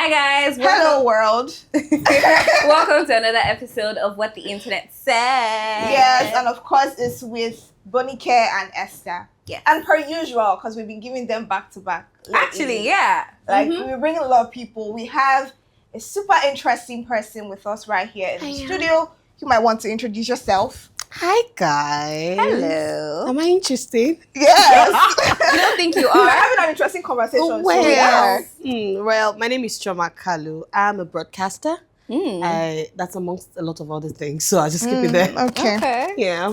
Hi guys. Hello world. Welcome to another episode of What the Internet Said. Yes, and of course it's with Bonike and Esther. Yes. And per usual, because we've been giving them back to back. Actually, yeah. We bring a lot of people. We have a super interesting person with us right here in the studio. You might want to introduce yourself. Hi guys. Hello. Am I interesting? Yes. I don't think you We're are. having an interesting conversation. so Well, we are. well, my name is Choma Kalu. I'm a broadcaster. That's amongst a lot of other things, so I'll just keep it there. Okay. Yeah.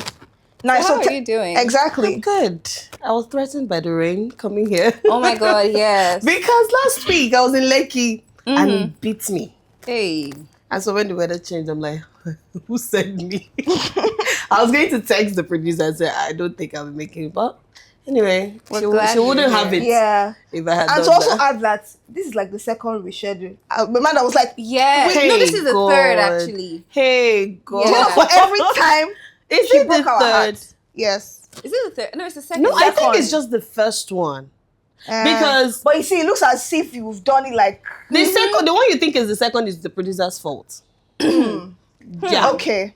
Nice. How are you doing? Exactly. I'm good. I was threatened by the rain coming here. Oh my God, yes. Because last week I was in Lekki and it beat me. Hey. And so when the weather changed, I'm like, who sent me? I was going to text the producer and say, I don't think I'll be making it. But anyway, We're she glad wouldn't you're have here. it Yeah. if I had And done to also that. add that this is like the second reschedule. The man that was like, Yeah. Hey, no, this is the God. third actually. Hey, God. you know, for every time Is she it the broke our third? heart. Yes. Is it the third? No, it's the second. No, I think Second. it's just the first one. Because But you see, it looks as if you've done it like the second, the one you think is the second is the producer's fault. Yeah. okay.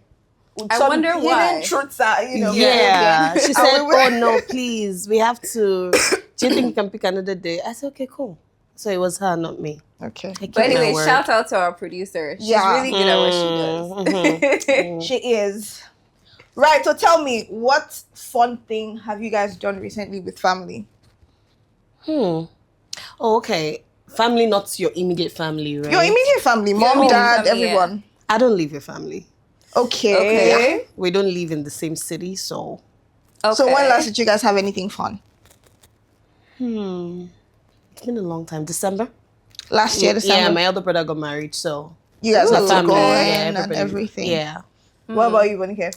I Some wonder hidden why. truths are, Yeah. She said, we were- oh no, please, we have to. Do you think you can pick another day? I said, okay, cool. So it was her, not me. Okay. I keep But my anyway, word. shout out to our producer. She's Yeah. really good at what she does. She is. Right, so tell me, what fun thing have you guys done recently with family? Oh, okay. Family, not your immediate family, right? Your immediate family, mom, immediate dad, family, everyone. I don't live with family. Okay. We don't live in the same city, so. Okay. So when last did you guys have anything fun? It's been a long time. December? Last year, December. Yeah, my elder brother got married, so. You guys have to family, go yeah, in and everybody- everything. Yeah. What about you, Bonike?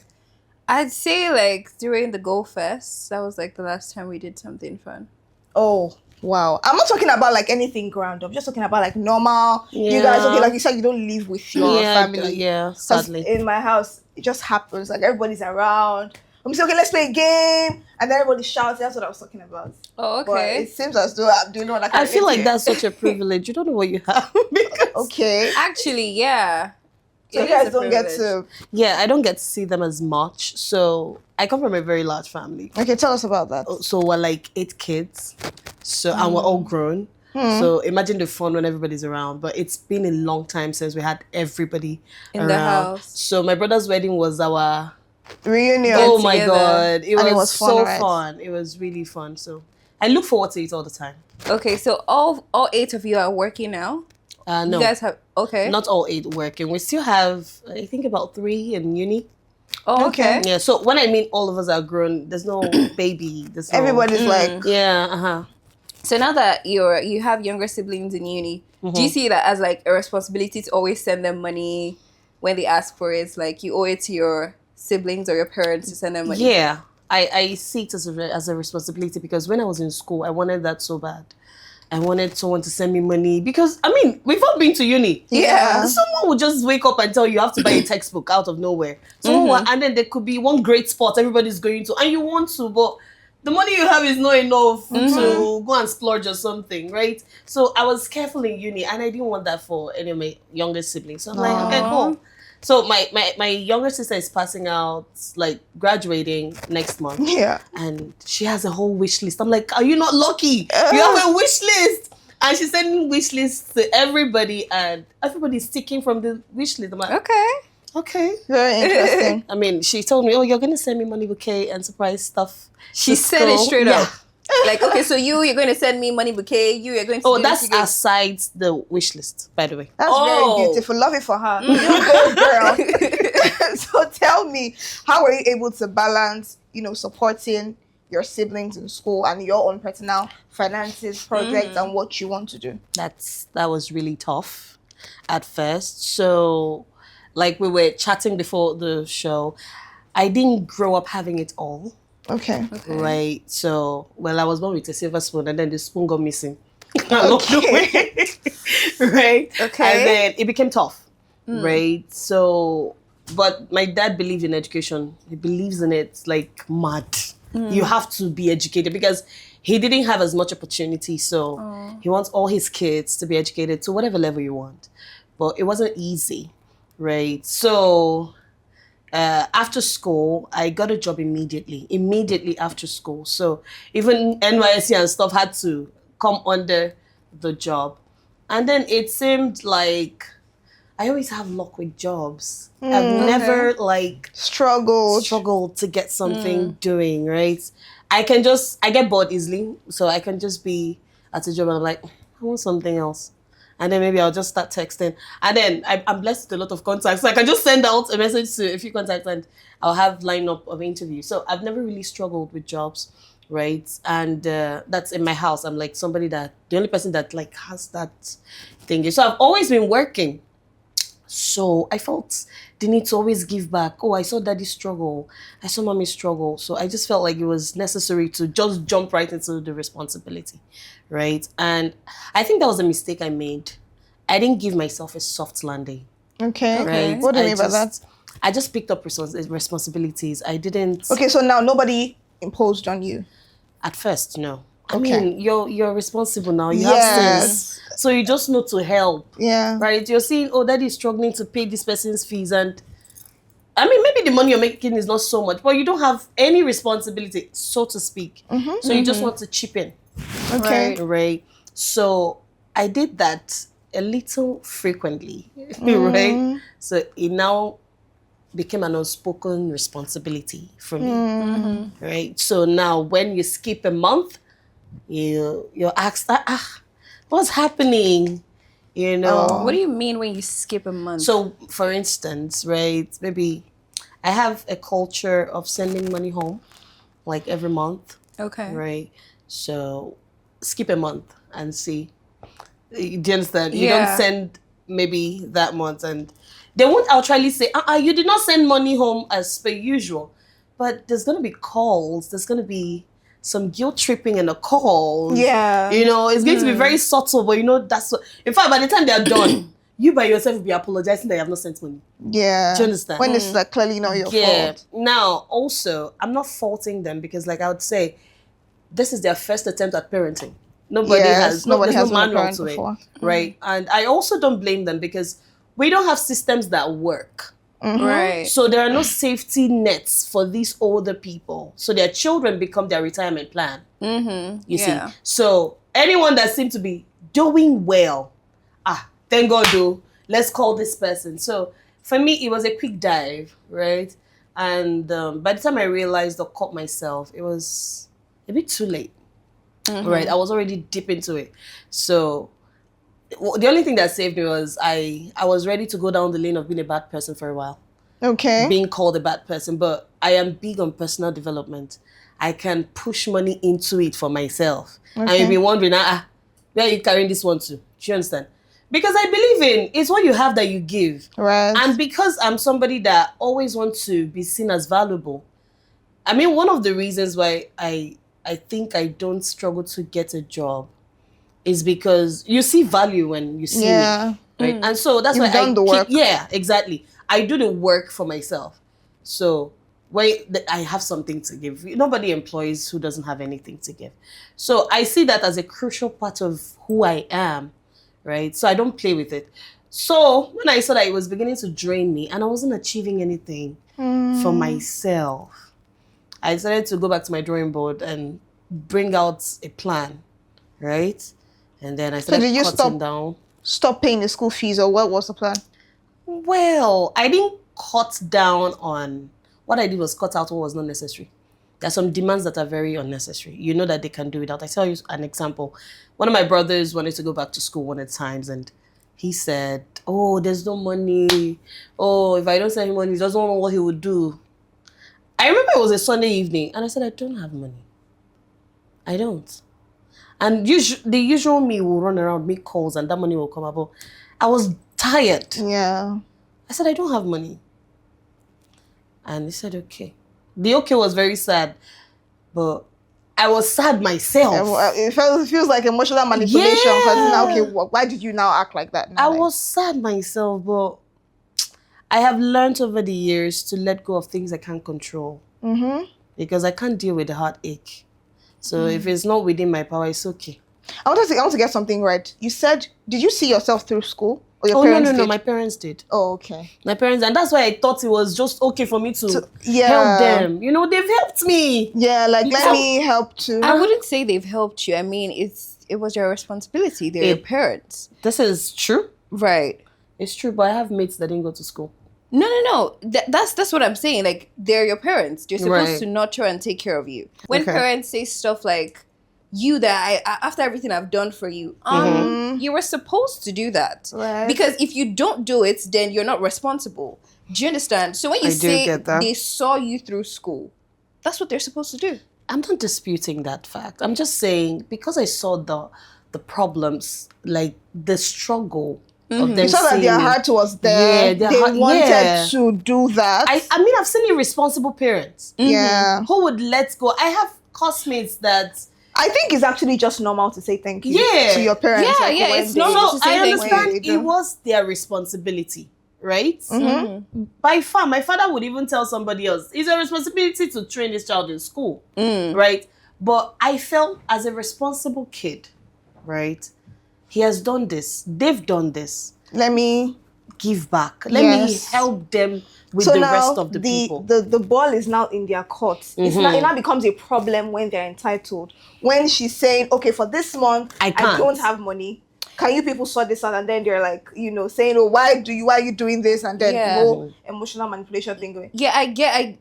I'd say like during the Go Fest, that was like the last time we did something fun. Oh, wow. I'm not talking about like anything ground up. Just talking about like normal. You Yeah. guys, okay, like you said, you don't live with your family. Yeah, 'Cause sadly. in my house, it just happens. Like everybody's around. I'm saying, okay, let's play a game. And then everybody shouts. That's what I was talking about. Oh, But okay. it seems as though I'm doing all that kind I of feel like thing. that's such a privilege. You don't know what you have. Because, Okay. Actually, yeah. So It you is guys a don't get privilege. to... yeah, I don't get to see them as much. So I come from a very large family. Okay, tell us about that. So we're like 8 kids. So and we're all grown. So imagine the fun when everybody's around. But it's been a long time since we had everybody In around. the house. So my brother's wedding was our Reunion. oh my together. god. It And was, it was fun, so right? fun. It was really fun. So I look forward to it all the time. Okay, so all 8 of you are working now? No. You guys have okay. Not all 8 working. We still have, I think, about 3 in uni. Oh, okay. Yeah. So when I mean all of us are grown, there's no baby. There's no, Everybody's like... Yeah. So now that you have younger siblings in uni, do you see that as like a responsibility to always send them money when they ask for it? Like you owe it to your siblings or your parents to send them money? Yeah. I see it as a responsibility because when I was in school, I wanted that so bad. I wanted someone to send me money because, I mean, we've all been to uni. Yeah. Someone would just wake up and tell you have to buy a textbook out of nowhere. And then there could be one great spot everybody's going to, and you want to, but the money you have is not enough to go and splurge or something, right? So I was careful in uni, and I didn't want that for any of my younger siblings. So I'm like, okay, cool. So my younger sister is passing out, like graduating next month. Yeah. And she has a whole wish list. I'm like, are you not lucky? You have a wish list. And she's sending wish lists to everybody, and everybody's sticking from the wish list. I'm like, okay. Very interesting. I mean, she told me, oh, you're going to send me money bouquet and surprise stuff. She to said it school. straight Yeah. up. Like, okay, so you're going to send me money bouquet. You're going to Oh, do that's this, you guys- aside the wish list, by the way. That's Oh. very beautiful. Love it for her. You go, girl. So tell me, how were you able to balance, supporting your siblings in school and your own personal finances, projects, and what you want to do? That was really tough at first. So, like we were chatting before the show, I didn't grow up having it all. Okay. Right. So, well, I was born with a silver spoon, and then the spoon got missing along the way. Right. Okay. And then it became tough. Right. So, but my dad believed in education. He believes in it like mad. You have to be educated because he didn't have as much opportunity. So he wants all his kids to be educated to whatever level you want. But it wasn't easy, right? So after school, I got a job immediately after school. So even NYSC and stuff had to come under the job. And then it seemed like I always have luck with jobs. I've never like struggled to get something doing, right? I get bored easily. So I can just be at a job and I'm like, I want something else. And then maybe I'll just start texting. And then I'm blessed with a lot of contacts. So I can just send out a message to a few contacts and I'll have lineup of interviews. So I've never really struggled with jobs, right? And that's in my house. I'm like the only person that like has that thing. So I've always been working. So I felt the need to always give back. Oh, I saw daddy struggle. I saw mommy struggle. So I just felt like it was necessary to just jump right into the responsibility, right? And I think that was a mistake I made. I didn't give myself a soft landing. Okay. Right? What do you mean by that? I just picked up responsibilities. I didn't... Okay, so now nobody imposed on you? At first, no. I Okay. mean, you're responsible now. You have sense. So you just know to help. Yeah. Right? You're seeing, oh, daddy is struggling to pay this person's fees. And I mean, maybe the money you're making is not so much, but you don't have any responsibility, so to speak. So you just want to chip in. Okay. Right? So I did that a little frequently. Right? So it now became an unspoken responsibility for me. Right? So now when you skip a month, you're asked, what's happening? You know? What do you mean when you skip a month? So, for instance, right, maybe I have a culture of sending money home, like every month. Okay. Right? So, skip a month and see. Do you understand? You don't send maybe that month and they won't outrightly say, you did not send money home as per usual. But there's going to be calls. There's going to be some guilt tripping in the calls. Yeah. You know, it's going to be very subtle, but you know, that's what... In fact, by the time they're done, you by yourself will be apologizing that you have not sent money. Yeah. Do you understand? When it's like clearly not your fault. Now, also, I'm not faulting them because like I would say, this is their first attempt at parenting. Nobody has no manual to it. Right? And I also don't blame them because we don't have systems that work. Right. So there are no safety nets for these older people. So their children become their retirement plan. You see. So anyone that seems to be doing well, thank God though, let's call this person. So for me, it was a quick dive, right? And by the time I realized or caught myself, it was a bit too late. Right? I was already deep into it. So the only thing that saved me was I was ready to go down the lane of being a bad person for a while. Okay. Being called a bad person, but I am big on personal development. I can push money into it for myself. And you'll be wondering, where are you carrying this one to? Do you understand? Because I believe in it's what you have that you give. Right. And because I'm somebody that always wants to be seen as valuable. I mean, one of the reasons why I think I don't struggle to get a job is because you see value when you see me, right? And so that's why done the work. Yeah, exactly. I do the work for myself. So I have something to give. Nobody employs who doesn't have anything to give. So I see that as a crucial part of who I am, right? So I don't play with it. So when I saw that it was beginning to drain me and I wasn't achieving anything for myself, I decided to go back to my drawing board and bring out a plan, right? And then I started cutting down. Stop paying the school fees, or what was the plan? Well, I didn't cut down on... What I did was cut out what was not necessary. There are some demands that are very unnecessary. You know that they can do without. I tell you an example. One of my brothers wanted to go back to school one of the times and he said, oh, there's no money. Oh, if I don't send him money, he doesn't know what he would do. I remember it was a Sunday evening and I said, I don't have money. I don't. And the usual me will run around, make calls, and that money will come up. But I was tired. Yeah. I said, I don't have money. And he said, okay. The okay was very sad. But I was sad myself. It feels like emotional manipulation. Because now, okay, why did you now act like that? I was sad myself, but I have learned over the years to let go of things I can't control. Because I can't deal with the heartache. So if it's not within my power, it's okay. I want to get something right. You said, did you see yourself through school? Or your Oh, parents no, did? my parents did. Oh, okay. My parents, and that's why I thought it was just okay for me to yeah. help them. You know, they've helped me. Yeah, like let me help too. I wouldn't say they've helped you. I mean, it was your responsibility. They're your parents. This is true. Right. It's true, but I have mates that didn't go to school. No. That's what I'm saying. Like, they're your parents. They're supposed to nurture and take care of you. When parents say stuff like, you that after everything I've done for you, you were supposed to do that. Right. Because if you don't do it, then you're not responsible. Do you understand? So when you say they saw you through school, that's what they're supposed to do. I'm not disputing that fact. I'm just saying, because I saw the problems, like the struggle of them. You saw that their heart was there. Yeah, they wanted to do that. I mean, I've seen irresponsible parents. Yeah. Who would let go. I have classmates that... I think it's actually just normal to say thank you to your parents. Yeah, it's normal to say I thank understand you. it was their responsibility, right? Mm-hmm. By far, my father would even tell somebody else, it's a responsibility to train this child in school, right? But I felt as a responsible kid, right? He has done this. They've done this. Let me give back. Let me help them with the rest of the people. The ball is now in their court. It's not, it now becomes a problem when they're entitled. When she's saying, okay, for this month, I don't have money. Can you people sort this out? And then they're like, you know, saying, oh, why are you doing this? And then the whole emotional manipulation thing going. Yeah, I get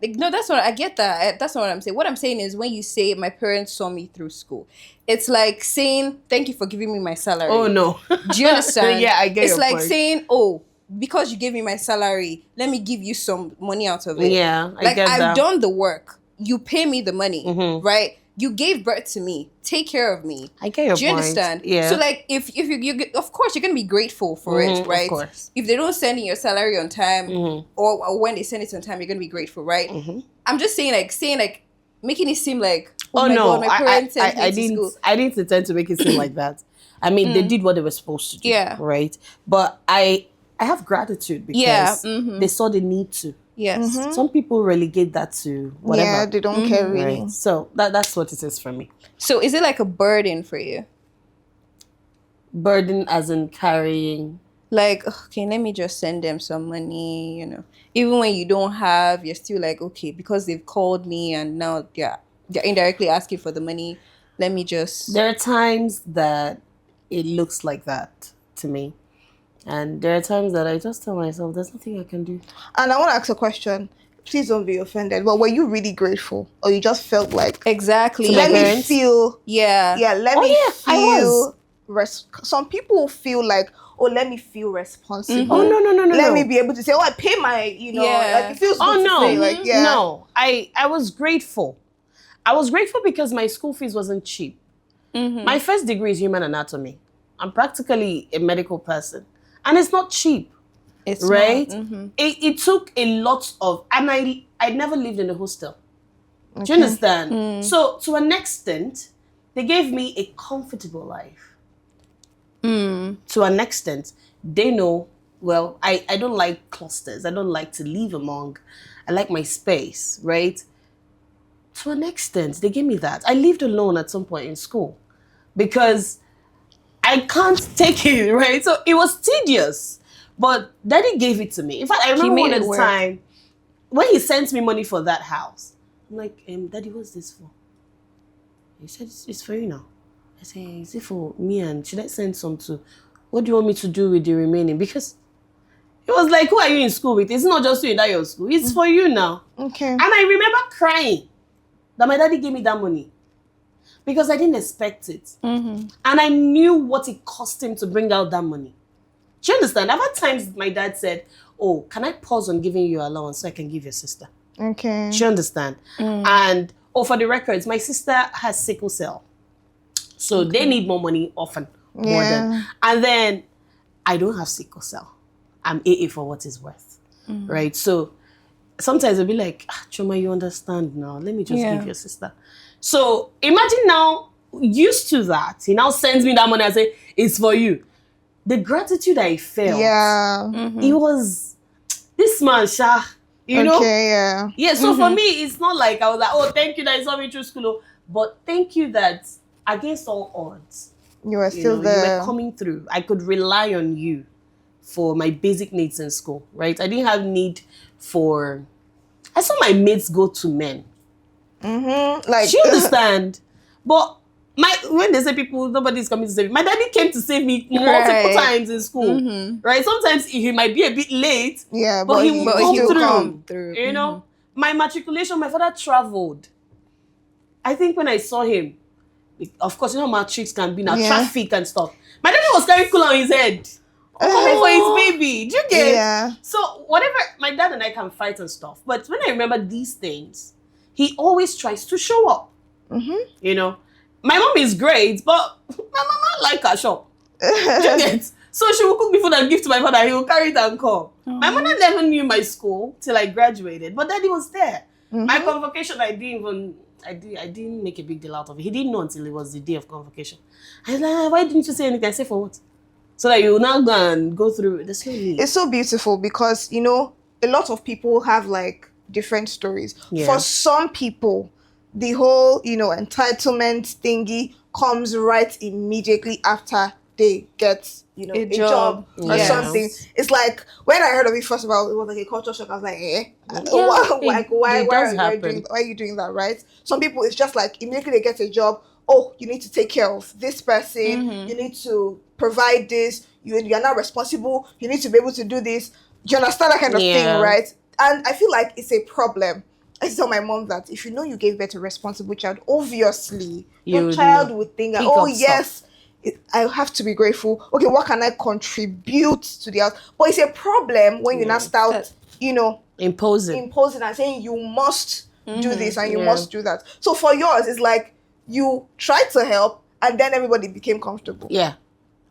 that. That's not what I'm saying. What I'm saying is when you say my parents saw me through school, it's like saying, thank you for giving me my salary. Oh, no. Do you understand? Yeah, I get It's your like point. saying, oh, because you gave me my salary, let me give you some money out of it. Yeah, I get that. I've done the work. You pay me the money, right? You gave birth to me. Take care of me. I get your point. Do you understand? Yeah. So like, if you of course you're gonna be grateful for it, right? Of course. If they don't send in your salary on time, or when they send it on time, you're gonna be grateful, right? I'm just saying like making it seem like oh my God, my parents sent me to school. I didn't intend to make it seem like that. I mean, they did what they were supposed to do. Yeah. Right. But I have gratitude because they saw the need to. Yes. Some people relegate that to whatever. Yeah, they don't care really. Right. So that's what it is for me. So is it like a burden for you? Burden as in carrying. Like, okay, let me just send them some money, you know. Even when you don't have, you're still like, okay, because they've called me and now they're indirectly asking for the money, let me just... There are times that it looks like that to me. And there are times that I just tell myself, there's nothing I can do. And I want to ask a question. Please don't be offended. But were you really grateful? Or you just felt like... Exactly. Let me feel... Yeah. Yeah, let me feel... Some people feel like, oh, let me feel responsible. Oh, no. Let me be able to say, oh, I pay my, you know, like it feels good to say. Like, No, I was grateful. I was grateful because my school fees wasn't cheap. My first degree is human anatomy. I'm practically a medical person. And it's not cheap. It's right? It took a lot of... And I never lived in a hostel. Okay. Do you understand? So, to an extent, they gave me a comfortable life. To an extent, they know, well, I don't like clusters. I don't like to live among. I like my space, right? To an extent, they gave me that. I lived alone at some point in school because I can't take it, right? So it was tedious, but Daddy gave it to me. In fact, I remember one at the time when he sent me money for that house. I'm like, Daddy, what's this for? He said, it's for you now. I said, is it for me and should I send some too? What do you want me to do with the remaining? Because it was like, who are you in school with? It's not just you in that your school. It's for you now. Okay. And I remember crying that my daddy gave me that money because I didn't expect it. And I knew what it cost him to bring out that money. Do you understand? I've had times my dad said, oh, can I pause on giving you allowance so I can give your sister? Okay. Do you understand? And, for the records, my sister has sickle cell. So they need more money often. More than. And then I don't have sickle cell. I'm AA for what it's worth. Right? So sometimes I'll be like, Choma, you understand now. Let me just give your sister. So imagine now, used to that, he now sends me that money and say, it's for you. The gratitude I felt. Yeah. It was, this man, you know? Yeah. Yeah, so for me, it's not like I was like, oh, thank you that you saw me through school. But thank you that against all odds, You were still you were there. coming through. I could rely on you for my basic needs in school, right? I didn't have need for... I saw my mates go to men. Like, Do you understand? But when they say people, nobody's coming to save me. My daddy came to save me multiple times in school, right? Sometimes he might be a bit late, yeah, but he will But come he will through. come through. You know, my matriculation, my father traveled. I think when I saw him, of course, you know how matrix can be now, Yeah. traffic and stuff. My daddy was carrying cooler on his head, coming for his baby. Do you get? Yeah. So whatever, my dad and I can fight and stuff. But when I remember these things, he always tries to show up. You know, my mom is great, but my mama like her shop. Do you get? So she will cook me food and give to my father. He will carry it and come. My mother never knew my school till I graduated, but daddy was there. My convocation, I didn't make a big deal out of it. He didn't know until it was the day of convocation. I was like, why didn't you say anything? I said, for what? So that you will now go and go through it. There's no need. It's so beautiful because, you know, a lot of people have like different stories. Yeah. For some people, the whole, you know, entitlement thingy comes right immediately after they get, you know, a job or Yes. something. It's like when I heard of it first of all, it was like a culture shock. I was like, why are you doing that, right? Some people it's just like immediately they get a job. Oh, you need to take care of this person. You need to provide this. You are not responsible. You need to be able to do this. Do you understand that kind of thing, right? And I feel like it's a problem. I tell my mom that if you know you gave birth to a responsible child, obviously your child would think, oh yes, I have to be grateful. Okay, what can I contribute to the house? But it's a problem when you now start, you know, imposing and saying you must do this and you must do that. So for yours, it's like you tried to help and then everybody became comfortable. Yeah.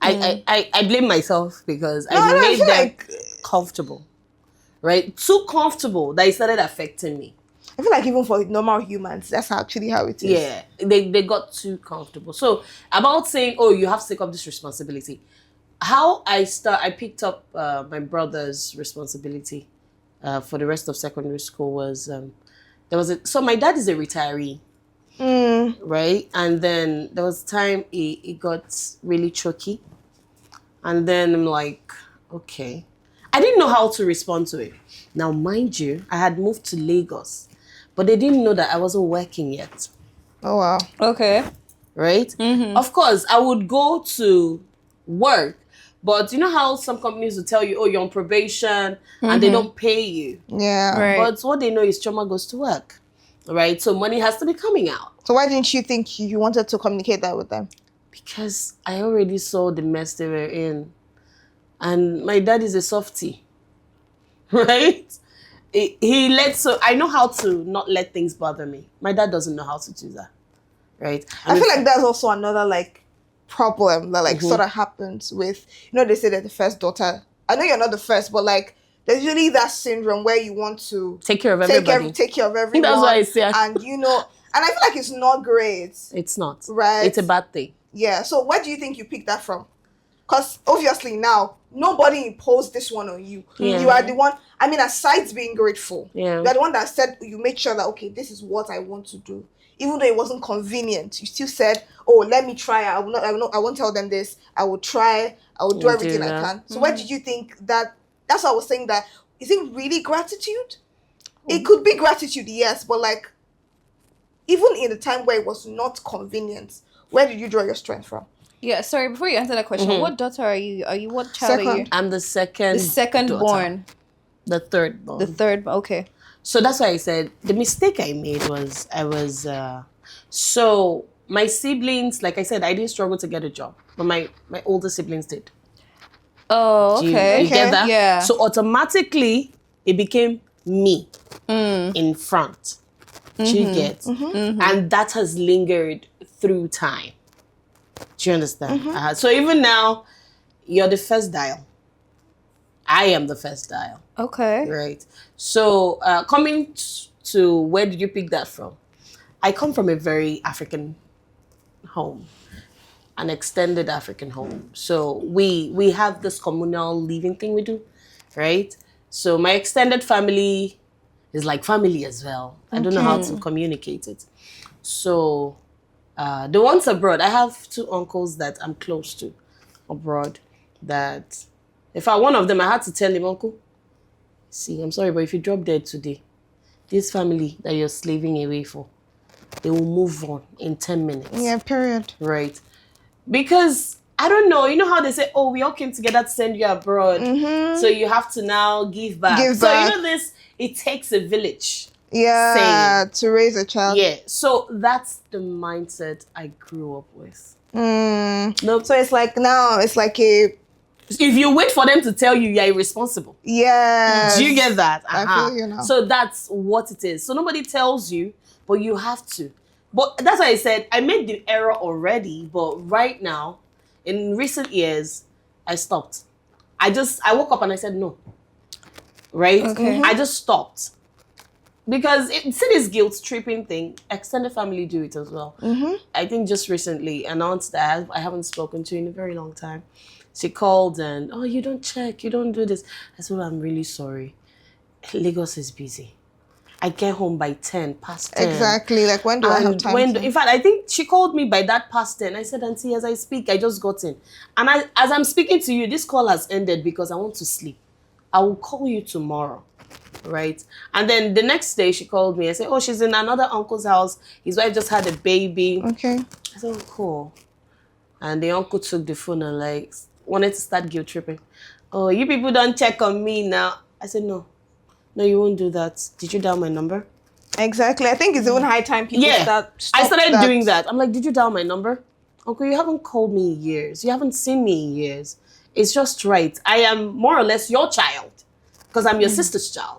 I blame myself because I made them comfortable. Right? Too comfortable that it started affecting me. I feel like even for normal humans, that's actually how it is. Yeah, they got too comfortable. So about saying, oh, you have to take up this responsibility. How I picked up my brother's responsibility for the rest of secondary school was so my dad is a retiree, right? And then there was time it got really choky, and then I'm like, okay, I didn't know how to respond to it. Now, mind you, I had moved to Lagos. But they didn't know that I wasn't working yet. Oh, wow. Okay. Right? Of course, I would go to work. But you know how some companies will tell you, oh, you're on probation and they don't pay you. Yeah. Right. But what they know is Choma goes to work. Right? So money has to be coming out. So why didn't you think you wanted to communicate that with them? Because I already saw the mess they were in. And my dad is a softie. Right? So I know how to not let things bother me. My dad doesn't know how to do that, right? I feel like that's also another like problem that like sort of happens with, you know, they say that the first daughter. I know you're not the first, but like there's usually that syndrome where you want to take care of everybody. Take care of everyone. That's what I say. And you know, and I feel like it's not great. It's not. Right. It's a bad thing. Yeah. So where do you think you picked that from? Because obviously now nobody imposed this one on you. Yeah. You are the one. I mean, aside being grateful, you Yeah. are the one that said you made sure that okay, this is what I want to do. Even though it wasn't convenient, you still said, "Oh, let me try. I won't tell them this. I will try. I will do everything I can." So where did you think that? That's what I was saying. That is it really gratitude? It could be gratitude, yes, but like even in the time where it was not convenient, where did you draw your strength from? Yeah, sorry, before you answer that question, what daughter are you? What child are you? Second. I'm the second. The second daughter. born. The third born. The third, okay. So that's why I said the mistake I made was so my siblings, like I said, I didn't struggle to get a job, but my older siblings did. Oh, Do you okay. get that? Yeah. So automatically it became me in front. Do you get? And that has lingered through time. Do you understand? So even now, you're the first dial. I am the first dial. Okay. Right. So coming to where did you pick that from? I come from a very African home, an extended African home. So we have this communal living thing we do, right? So my extended family is like family as well. I don't know how to communicate it. So The ones abroad, I have 2 uncles that I'm close to abroad. That, in fact, one of them, I had to tell him, Uncle, see, I'm sorry, but if you drop dead today, this family that you're slaving away for, they will move on in 10 minutes. Yeah, period. Right. Because, I don't know, you know how they say, oh, we all came together to send you abroad. So you have to now give back. Give so, back. you know this, it takes a village. Yeah, to raise a child. Yeah. So, that's the mindset I grew up with. Nope. So it's like now, it's like a... If you wait for them to tell you, you're irresponsible. Yeah. Do you get that? I feel you now. So that's what it is. So nobody tells you, but you have to. But that's why I said I made the error already, but right now, in recent years, I stopped. I woke up and I said no. Right? Okay. I just stopped. Because see this guilt tripping thing, extended family do it as well. I think just recently announced that I haven't spoken to in a very long time. She called and, oh, you don't check, you don't do this. I said, well, I'm really sorry. Lagos is busy. I get home by 10, past 10. Exactly. Like, when do I have time? In fact, I think she called me by that past 10. I said, Auntie, as I speak, I just got in. And as I'm speaking to you, this call has ended because I want to sleep. I will call you tomorrow. Right? And then the next day she called me. I said, oh, she's in another uncle's house. His wife just had a baby. Okay. I said, oh, cool. And the uncle took the phone and like wanted to start guilt tripping. Oh, you people don't check on me now. I said, no, you won't do that. Did you dial my number? Exactly. I think it's even high time people start. I started doing that. I'm like, did you dial my number? Uncle, you haven't called me in years. You haven't seen me in years. It's just right. I am more or less your child because I'm your sister's child.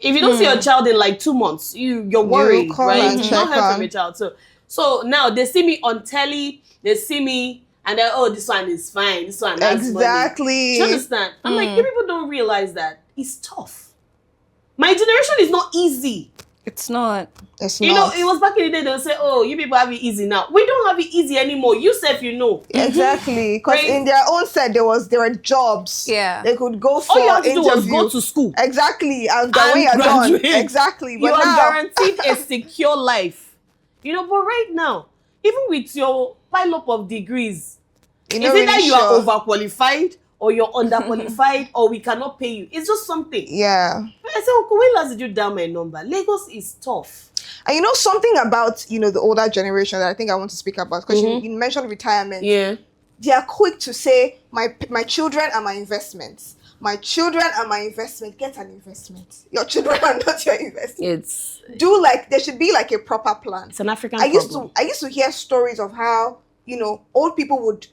If you don't see your child in like 2 months, you're worried, right? You don't hear from your child. So now they see me on telly, they see me, and they're, oh, this one is fine, this one has exactly. money. Do you understand? I'm like, you people don't realize that it's tough. My generation is not easy. It's not. It's You not. know, it was back in the day, they'll say, oh, you people have it easy now. We don't have it easy anymore. You said you know. Exactly. Because Right? in their own set, there were jobs. Yeah. They could go for All you have to do was interview. go to school. Exactly. And then And when you're done. graduate. Exactly. But You are now, guaranteed a secure life. You know, but right now, even with your pile up of degrees, you're it's not either really you sure. are overqualified or you're underqualified or we cannot pay you. It's just something. Yeah. I said, Uncle, when last did you dial my number? Lagos is tough. And you know something about, the older generation that I think I want to speak about, because you mentioned retirement. Yeah. They are quick to say, my children are my investments. My children are my investment. Get an investment. Your children are not your investment. There should be like a proper plan. It's an African I used problem. to hear stories of how, old people would,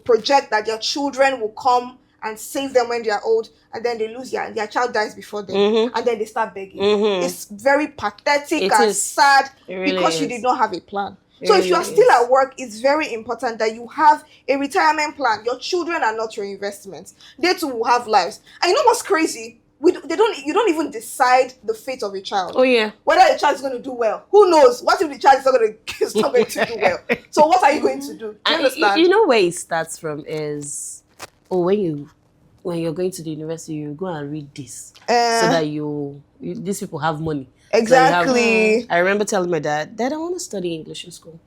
project that their children will come and save them when they are old, and then they lose their child dies before them, and then they start begging. It's very pathetic and sad because you did not have a plan. So if you are still at work, it's very important that you have a retirement plan. Your children are not your investments. They too will have lives. And you know what's crazy? You don't even decide the fate of a child. Oh yeah. Whether a child is going to do well. Who knows? What if the child is not going to do well? So what are you going to do? Do you understand? You know where it starts from is, when you're going to the university, you go and read this so that these people have money. Exactly. I remember telling my dad, I want to study English in school.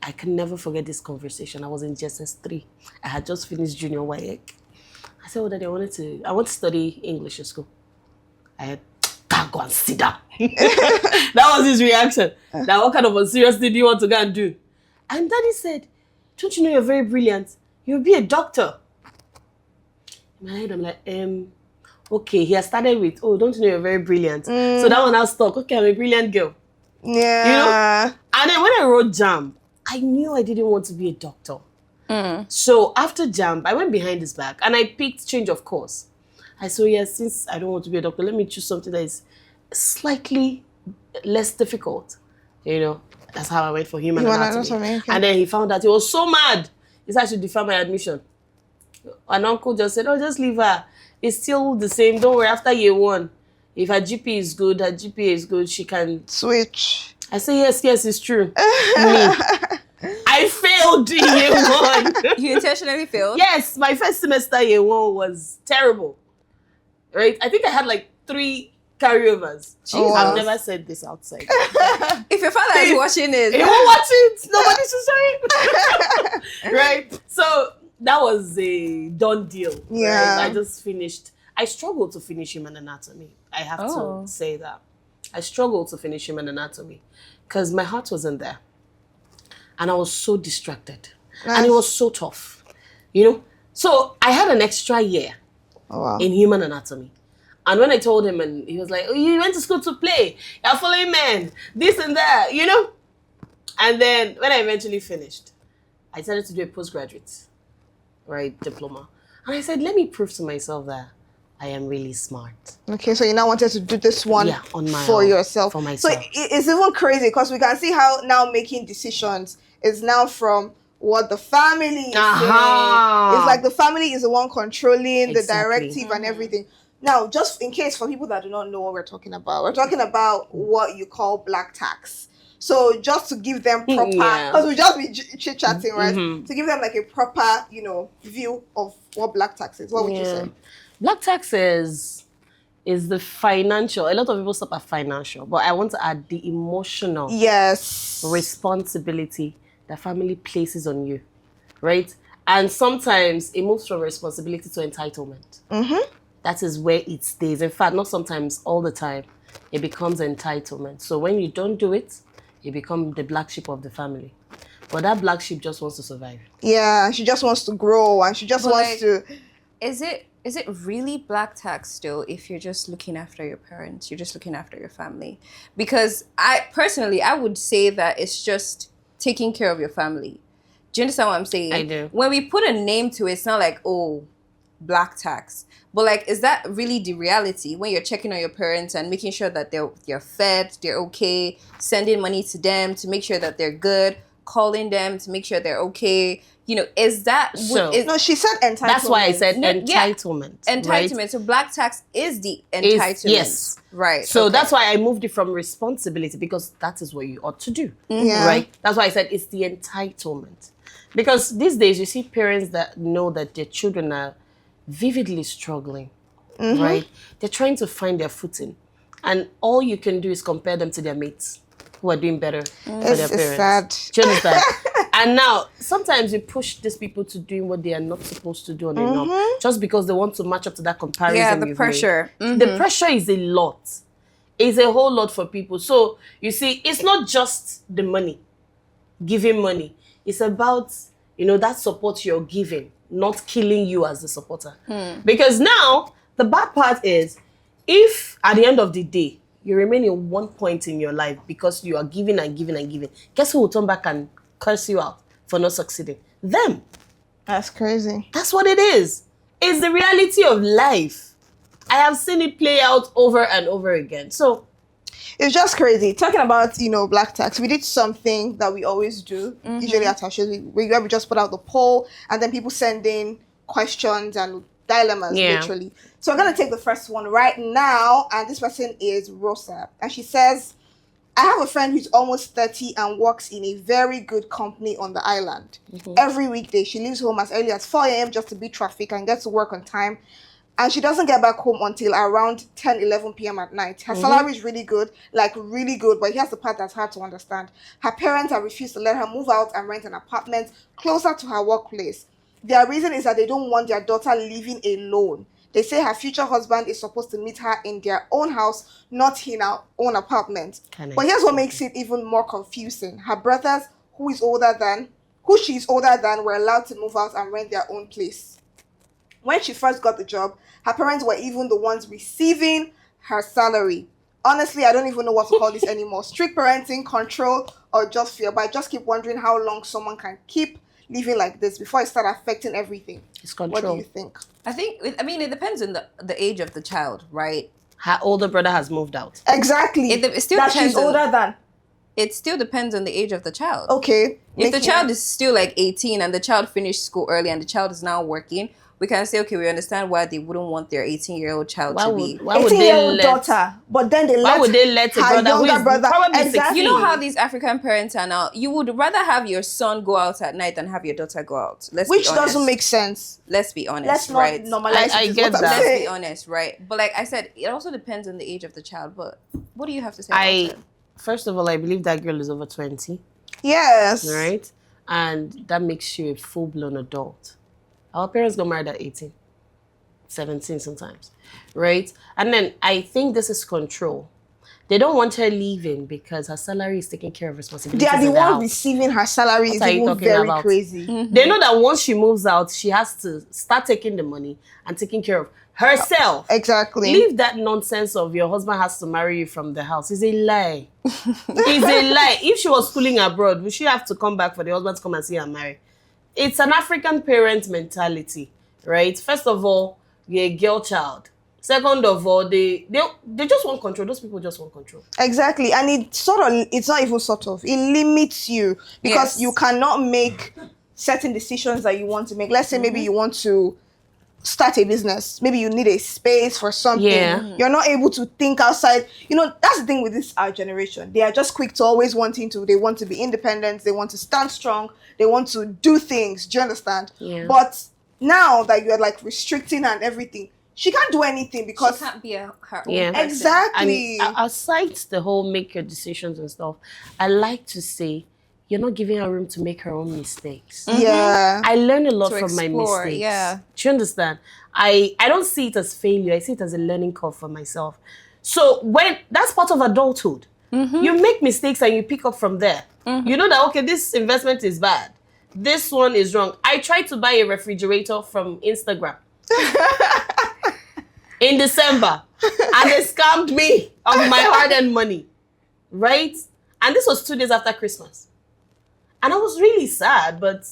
I can never forget this conversation. I was in JSS 3. I had just finished junior YEC. I said, Daddy, I want to study English in school. I had, can't go and sit down. That was his reaction. That what kind of a serious thing do you want to go and do? And Daddy said, don't you know you're very brilliant? You'll be a doctor. In my head, I'm like, okay, he has started with, don't you know you're very brilliant? So that one I stuck. Okay, I'm a brilliant girl. Yeah. You know? And then when I wrote JAMB, I knew I didn't want to be a doctor. So after JAMB, I went behind his back and I picked change of course. I said, yes, since I don't want to be a doctor, let me choose something that is slightly less difficult. You know, that's how I went for human anatomy. Okay. And then he found out he was so mad. He said I should defer my admission. An uncle just said, just leave her. It's still the same. Don't worry, after year 1, if her GP is good, she can switch. I say, yes, it's true. Me. I failed in year 1. You intentionally failed? Yes, my first semester year 1 was terrible. Right? I think I had like 3 carryovers. Jesus. I've never said this outside. If your father is watching it, He won't watch it. Nobody should say it. Right? So that was a done deal. Yeah. Right? I just finished. I struggled to finish Human Anatomy. I have to say that. I struggled to finish Human Anatomy because my heart wasn't there. And I was so distracted. Nice. And it was so tough. You know? So I had an extra year in Human Anatomy. And when I told him, and he was like, oh, you went to school to play. You're following men. This and that, you know? And then when I eventually finished, I decided to do a postgraduate, diploma. And I said, let me prove to myself that I am really smart. Okay, so you now wanted to do this one on my for own, yourself. For myself. So it's even crazy because we can see how now making decisions is now from what the family is saying. It's like the family is the one controlling the directive and everything. Now, just in case for people that do not know what we're talking about what you call black tax. So just to give them proper, because we just be chit-chatting, right? To give them like a proper, view of what black tax is. What would you say? Black tax is the financial. A lot of people stop at financial, but I want to add the emotional responsibility that family places on you, right? And sometimes it moves from responsibility to entitlement. That is where it stays. In fact, not sometimes, all the time, it becomes entitlement. So when you don't do it, you become the black sheep of the family. But that black sheep just wants to survive. Yeah, she just wants to grow and she just wants to... Is it really black tax still if you're just looking after your parents, you're just looking after your family? Because I would say that it's just taking care of your family. Do you understand what I'm saying? I do. When we put a name to it, it's not like, oh, black tax. But like, is that really the reality when you're checking on your parents and making sure that they're fed, they're okay, sending money to them to make sure that they're good, calling them to make sure they're okay? Is that... no, she said entitlement. That's why I said entitlement. Entitlement. Right? So black tax is the entitlement. Yes. Right. So that's why I moved it from responsibility, because that is what you ought to do. Yeah. Right? That's why I said it's the entitlement. Because these days you see parents that know that their children are vividly struggling, right? They're trying to find their footing. And all you can do is compare them to their mates who are doing better for their parents. Sad. Do you understand? And now, sometimes you push these people to doing what they are not supposed to do on their own, just because they want to match up to that comparison. Yeah, the pressure. The pressure is a lot. It's a whole lot for people. So, you see, it's not just the money, giving money. It's about, that support you're giving, not killing you as the supporter. Because now, the bad part is, if at the end of the day, you remain in one point in your life because you are giving and giving and giving, guess who will turn back and curse you out for not succeeding? Them. That's crazy. That's what it is. It's the reality of life. I have seen it play out over and over again. So it's just crazy. Talking about, black tax, we did something that we always do, usually at our shows. We just put out the poll and then people send in questions and dilemmas, literally. So I'm going to take the first one right now, and this person is Rosa. And she says, I have a friend who's almost 30 and works in a very good company on the island. Every weekday, she leaves home as early as 4 a.m. just to beat traffic and get to work on time. And she doesn't get back home until around 10, 11 p.m. at night. Her salary is really good, but here's the part that's hard to understand. Her parents have refused to let her move out and rent an apartment closer to her workplace. Their reason is that they don't want their daughter living alone. They say her future husband is supposed to meet her in their own house, not in her own apartment. But here's what makes it even more confusing. Her brothers, who she's older than, were allowed to move out and rent their own place. When she first got the job, her parents were even the ones receiving her salary. Honestly, I don't even know what to call this anymore. Strict parenting, control, or just fear. But I just keep wondering how long someone can keep living like this before it starts affecting everything. It's control. What do you think? It depends on the age of the child, right? Her older brother has moved out. Exactly. It still that depends she's older than. It still depends on the age of the child. Okay. If the child is still like 18 and the child finished school early and the child is now working, we can say, okay, we understand why they wouldn't want their 18-year-old child Why to would be. why would they 18-year-old let daughter, but then they why let would they let a her brother who younger is brother probably exactly. 16? You know how these African parents are now. You would rather have your son go out at night than have your daughter go out. Let's Which be honest. doesn't make sense. Let's be honest, Let's not right? normalize I it. is get what I'm that. Let's saying. be honest, right? But like I said, it also depends on the age of the child. But what do you have to say about it? First of all, I believe that girl is over 20, Yes. right? And that makes you a full-blown adult. Our parents got married at 18, 17 sometimes, right? And then I think this is control. They don't want her leaving because her salary is taking care of They responsibilities are the in the one house. receiving her salary. What Is are you even talking very about? crazy. They know that once she moves out, she has to start taking the money and taking care of herself. Exactly. Leave that nonsense of your husband has to marry you from the house. It's a lie. It's a lie. If she was schooling abroad, would she have to come back for the husband to come and see her marry? It's an African parent mentality, right? First of all, you're a girl child. Second of all, they just want control. Those people just want control. Exactly. And it's not even sort of. It limits you because Yes. you cannot make certain decisions that you want to make. Let's say maybe you want to start a business. Maybe you need a space for something. Yeah. You're not able to think outside. You know, that's the thing with this our generation. They are just quick to always they want to be independent. They want to stand strong. They want to do things. Do you understand? Yeah. But now that you're like restricting and everything, she can't do anything because She can't be her own Yeah. person. exactly. And aside the whole make your decisions and stuff, I like to say you're not giving her room to make her own mistakes. Yeah. I learn a lot To from my explore, mistakes. yeah. Do you understand? I don't see it as failure. I see it as a learning curve for myself. So when that's part of adulthood. You make mistakes and you pick up from there. You know that, okay, this investment is bad. This one is wrong. I tried to buy a refrigerator from Instagram in December and they scammed me of my hard-earned money, right? And this was 2 days after Christmas. And I was really sad, but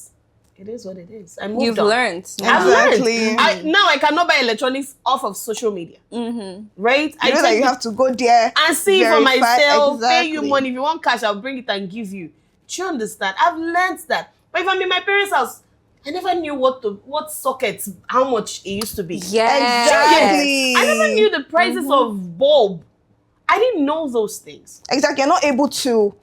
it is what it is. I moved You've on. learned. I've Exactly. learned. Now I cannot buy electronics off of social media. Right? You know that you have to go there and see for verify- myself, pay you exactly. money. If you want cash, I'll bring it and give you. Do you understand? I've learned that. But if I'm in my parents' house, I never knew what sockets, how much it used to be. Yes. Exactly. I never knew the prices of bulb. I didn't know those things. Exactly. You're not able to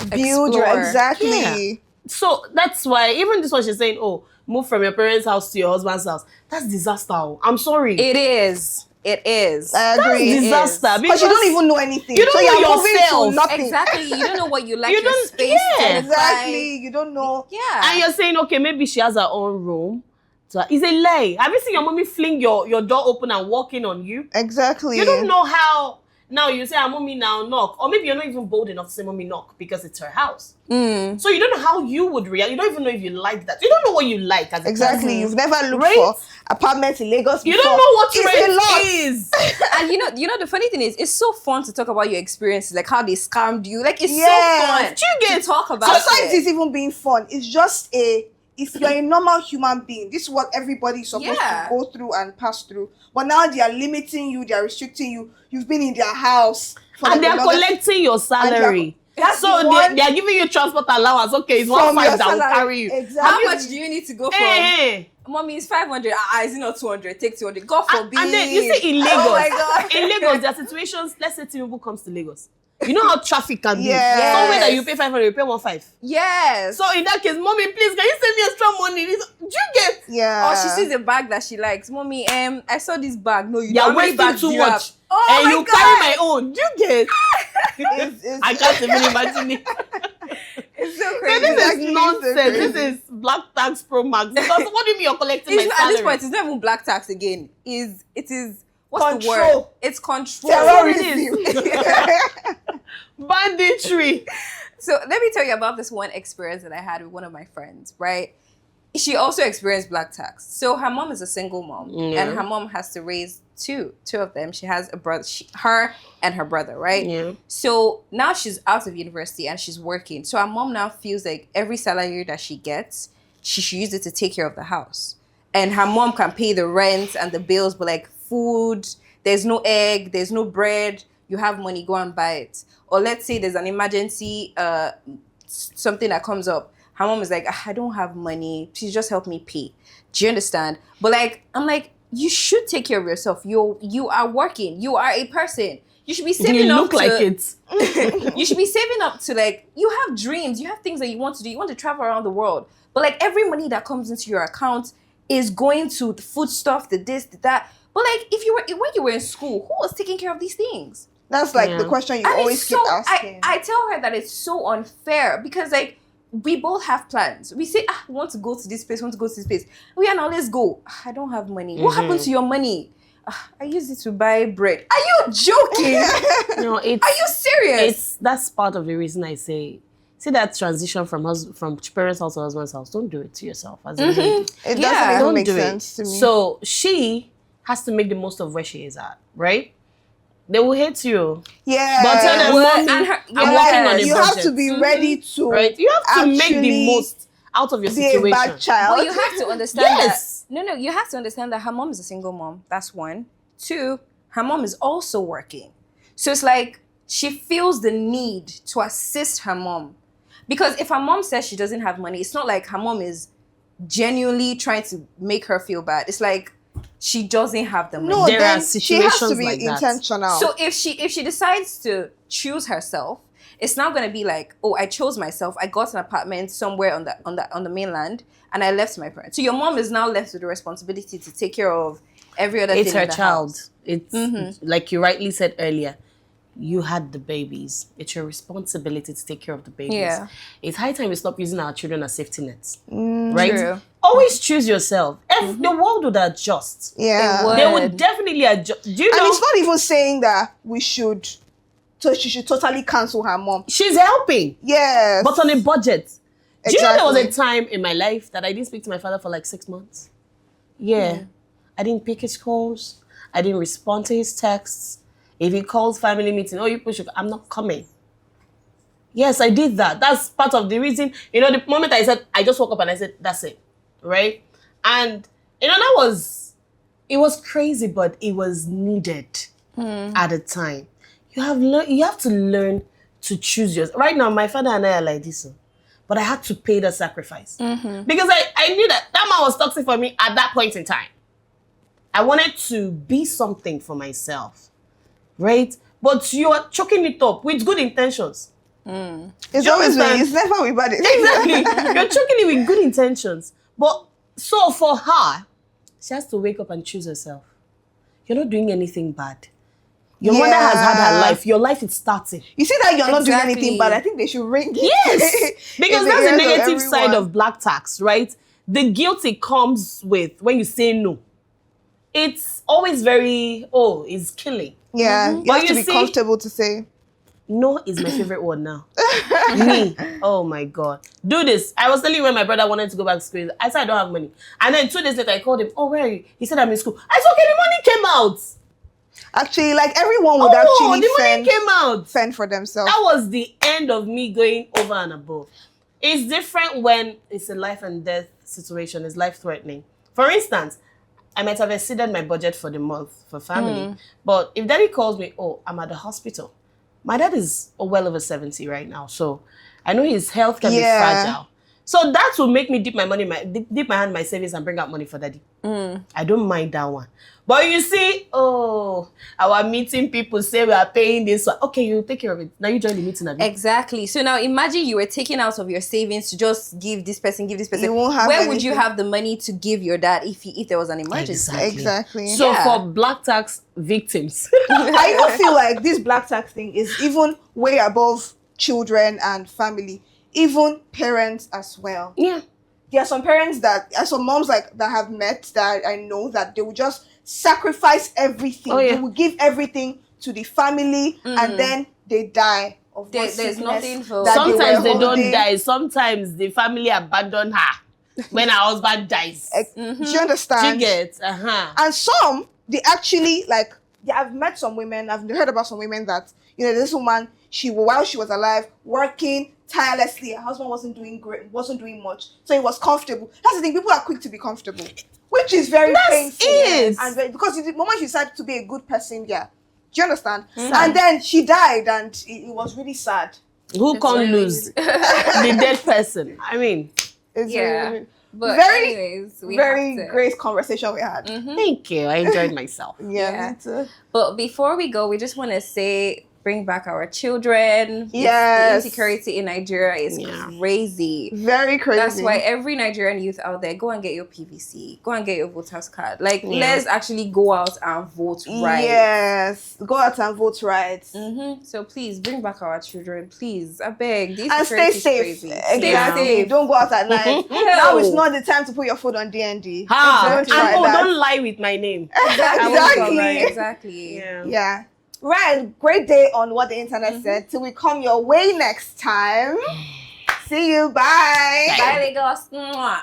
build your Explore. exactly. Yeah. So that's why even this one she's saying, oh, move from your parents' house to your husband's house. That's disaster. I'm sorry. It is. It is. I That's agree. disaster. Because you don't even know anything. You don't so know you're moving yourself. to nothing. Exactly. You don't know what you like. You your don't- space. yeah. to Exactly. You don't know. Yeah. And you're saying, okay, maybe she has her own room. So it's a lie. Have you seen your mommy fling your door open and walk in on you? Exactly. You don't know how. Now you say, mommy, now knock. Or maybe you're not even bold enough to say, mommy, knock, because it's her house. So you don't know how you would react. You don't even know if you like that. You don't know what you like as a Exactly. person. You've never looked Right? for apartments in Lagos You before. don't know what It's rent a lot. is. And you know the funny thing is, it's so fun to talk about your experiences, like how they scammed you. Like it's Yes. so fun Do you get- to talk about Sometimes it. it's even being fun. It's just if you're a normal human being, this is what everybody's supposed Yeah. to go through and pass through. But now they are limiting you, they are restricting you. You've been in their house for And like they the are longest- collecting your salary. That's So the one they are giving you transport allowance. Okay, it's from 1.5 your that will salary. carry you. Exactly. How much do you need to go from? Hey. Mommy, it's 500. Is it not 200? Take 200. God forbid. And then you see in Lagos, Oh my God. in Lagos, there are situations, let's say Tinubu comes to Lagos. You know how traffic can be. Yes. Somewhere that you pay 500, you pay 1.5. Yes. So in that case, mommy, please, can you send me extra money? Do you get? Yeah. Or she sees a bag that she likes. Mommy, I saw this bag. No, you You're don't. How many wasting bags too do you have? much. Oh And my you God. carry my own. Do you get? It's- I can't even imagine it. It's so So crazy. this Exactly, is so nonsense. crazy. This is black tax pro max. Because what do you mean you're collecting my It's not, at salary? this point, it's not even black tax again. It is what's the Control. word? It's control. terrorism. Banditry. So let me tell you about this one experience that I had with one of my friends, right? She also experienced black tax. So her mom is a single mom, Yeah. and her mom has to raise two of them. She has a brother, her and her brother, right? Yeah. So now she's out of university and she's working. So her mom now feels like every salary that she gets, she should use it to take care of the house. And her mom can pay the rent and the bills, but like food, there's no egg, there's no bread. You have money, go and buy it. Or let's say there's an emergency, something that comes up. Her mom is like, I don't have money. Please just help me pay. Do you understand? But like, I'm like, you should take care of yourself. You are working. You are a person. You should be saving You up look like it. You should be saving up to, like, you have dreams. You have things that you want to do. You want to travel around the world. But like, every money that comes into your account is going to the food stuff, the this, the that. But like, when you were in school, who was taking care of these things? That's like the question you always keep asking. I tell her that it's so unfair because like, we both have plans. We say, we want to go to this place, want to go to this place. Now let's go. I don't have money. What happened to your money? I used it to buy bread. Are you joking? No, Are you serious? That's part of the reason I say, see that transition from parents' house to husband's house. Don't do it to yourself as a lady. It doesn't even make do sense to me. So she has to make the most of where she is at, right? They will hate you. Yeah. But tell them, Mommy, I'm working on a you budget. have to be ready to. Right? You have to make the most out of your situation. Be a bad child. But you have to understand that. No, you have to understand that her mom is a single mom. That's one. Two, her mom is also working. So it's like she feels the need to assist her mom. Because if her mom says she doesn't have money, it's not like her mom is genuinely trying to make her feel bad. It's like she doesn't have the money. No, there then are she has to situations be like that. intentional. So if she decides to choose herself, it's not going to be like, oh, I chose myself. I got an apartment somewhere on the mainland, and I left my parents. So your mom is now left with the responsibility to take care of every other thing. It's her in the child. house. It's like you rightly said earlier. You had the babies. It's your responsibility to take care of the babies. Yeah. It's high time we stop using our children as safety nets. Right? True. Always choose yourself. If the world would adjust. Yeah. It would. They would definitely adjust. Do you And know? it's not even saying that she should totally cancel her mom. She's helping. Yes. But on a budget. Do you know there was Exactly. a time in my life that I didn't speak to my father for like 6 months? Yeah. I didn't pick his calls. I didn't respond to his texts. If he calls family meeting, you push it, I'm not coming. Yes, I did that. That's part of the reason. The moment I said, I just woke up and I said, that's it. Right? And, it was crazy, but it was needed at the time. You have to learn to choose yours. Right now, my father and I are like this. But I had to pay the sacrifice. Because I knew that man was toxic for me at that point in time. I wanted to be something for myself. Right? But you are choking it up with good intentions. It's always it's never with bad intentions. Exactly. You're choking it with good intentions. But so for her, she has to wake up and choose herself. You're not doing anything bad. Your mother has had her life. Your life is starting. You see that you're not doing anything bad. I think they should ring it. Yes. Because that's the negative side of black tax, right? The guilt it comes with when you say no. It's always very, it's killing. Yeah. You But have to be comfortable to say. No is my favorite word now. Me. Oh my God. Do this. I was telling you when my brother wanted to go back to school. I said I don't have money. And then 2 days later I called him. Oh, where are you? He said I'm in school. I said, okay, the money came out. Actually, like everyone would fend for themselves. That was the end of me going over and above. It's different when it's a life and death situation. It's life threatening. For instance, I might have exceeded my budget for the month for family. But if daddy calls me, I'm at the hospital. My dad is well over 70 right now. So I know his health can be fragile. So that will make me dip my hand in my savings and bring out money for daddy. I don't mind that one. But you see, our meeting people say we are paying this one. Okay, you take care of it. Now you join the meeting. Exactly. So now imagine you were taking out of your savings to just give this person. You won't have Where would you have the money to give your dad if there was an emergency? Exactly. So for black tax victims. I even feel like this black tax thing is even way above children and family. Even parents as well. Yeah. There are some parents that moms that have met that I know that they will just sacrifice everything. They will give everything to the family and then they die of there's nothing for sometimes they don't die. Sometimes the family abandon her when her husband dies. Do you understand? You get And some they actually I've met some women, I've heard about some women that this woman, while she was alive, working tirelessly, her husband wasn't doing great, wasn't doing much, so he was comfortable. That's the thing, people are quick to be comfortable, which is very painful. And because the moment you decide to be a good person, do you understand? And then she died, and it was really sad. Who can't lose the dead person? I mean, it's really, But Very, anyways, we very have to. great conversation we had. Thank you. I enjoyed myself. Yeah, me too. But before we go, we just want to say, bring back our children. Yes. The insecurity in Nigeria is crazy. Very crazy. That's why every Nigerian youth out there, go and get your PVC. Go and get your voter's card. Like, let's actually go out and vote right. Yes. Go out and vote right. So please, bring back our children. Please, I beg. This and stay safe. crazy. Exactly. Stay safe. Don't go out at night. Now is not the time to put your foot on DND. Don't try that. Don't lie with my name. Exactly. Yeah. Right. Great day on What the Internet Said. Till we come your way next time. See you. Bye. Bye, Lagos. Mwah.